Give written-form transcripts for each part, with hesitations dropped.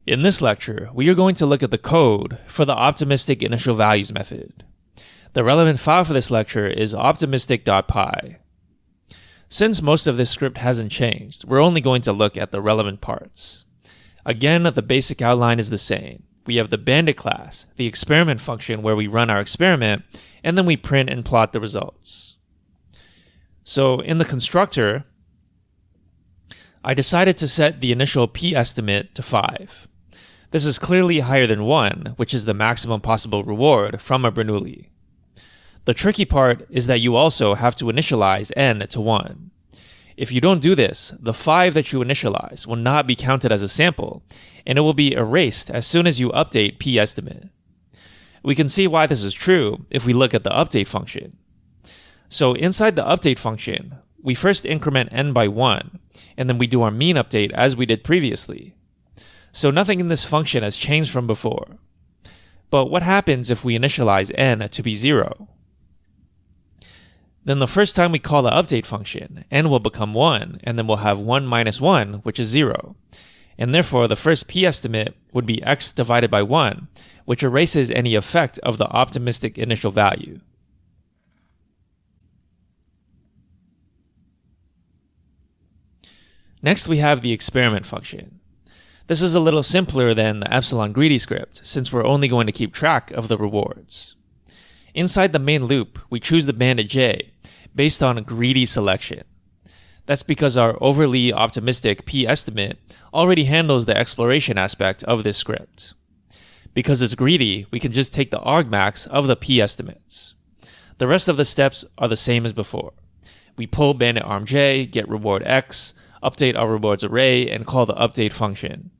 In this lecture, we are going to look at the code for the optimistic initial values method. The relevant file for this lecture is optimistic.py. Since most of this script hasn't changed, we're only going to look at the relevant parts. Again, the basic outline is the same. We have the bandit class, the experiment function where we run our experiment, and then we print and plot the results. So in the constructor, I decided to set the initial p estimate to 5. This is clearly higher than 1, which is the maximum possible reward from a Bernoulli. The tricky part is that you also have to initialize n to 1. If you don't do this, the 5 that you initialize will not be counted as a sample, and it will be erased as soon as you update p estimate. We can see why this is true if we look at the update function. So inside the update function, we first increment n by 1, and then we do our mean update as we did previously. So nothing in this function has changed from before. But what happens if we initialize n to be 0? Then the first time we call the update function, n will become 1, and then we'll have 1 minus 1, which is 0. And therefore, the first p estimate would be x divided by 1, which erases any effect of the optimistic initial value. Next, we have the experiment function. This is a little simpler than the epsilon greedy script, since we're only going to keep track of the rewards. Inside the main loop, we choose the bandit j, based on a greedy selection. That's because our overly optimistic p estimate already handles the exploration aspect of this script. Because it's greedy, we can just take the argmax of the p estimates. The rest of the steps are the same as before. We pull bandit arm j, get reward x, update our rewards array, and call the update function.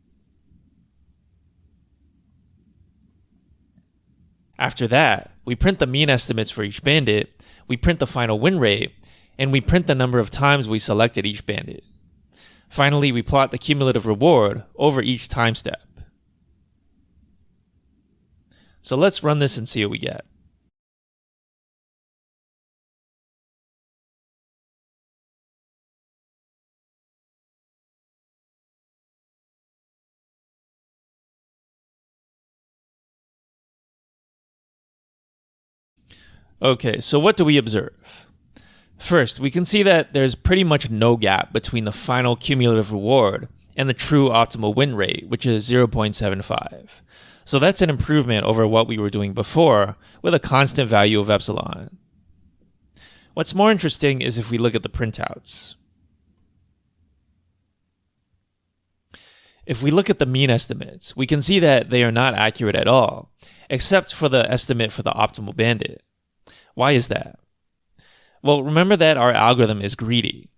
After that, we print the mean estimates for each bandit, we print the final win rate, and we print the number of times we selected each bandit. Finally, we plot the cumulative reward over each time step. So let's run this and see what we get. Okay, so what do we observe? First, we can see that there's pretty much no gap between the final cumulative reward and the true optimal win rate, which is 0.75. So that's an improvement over what we were doing before with a constant value of epsilon. What's more interesting is if we look at the printouts. If we look at the mean estimates, we can see that they are not accurate at all, except for the estimate for the optimal bandit. Why is that? Well, remember that our algorithm is greedy.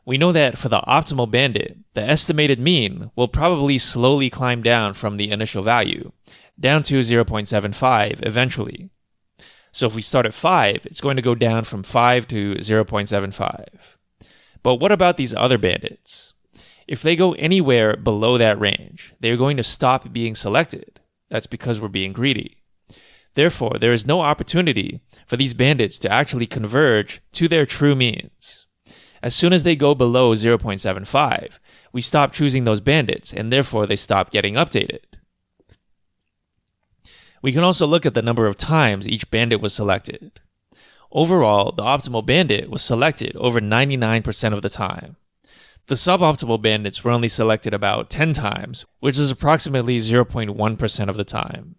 We know that for the optimal bandit, the estimated mean will probably slowly climb down from the initial value, down to 0.75 eventually. So if we start at 5, it's going to go down from 5 to 0.75. But what about these other bandits? If they go anywhere below that range, they're going to stop being selected. That's because we're being greedy. Therefore, there is no opportunity for these bandits to actually converge to their true means. As soon as they go below 0.75, we stop choosing those bandits, and therefore they stop getting updated. We can also look at the number of times each bandit was selected. Overall, the optimal bandit was selected over 99% of the time. The suboptimal bandits were only selected about 10 times, which is approximately 0.1% of the time.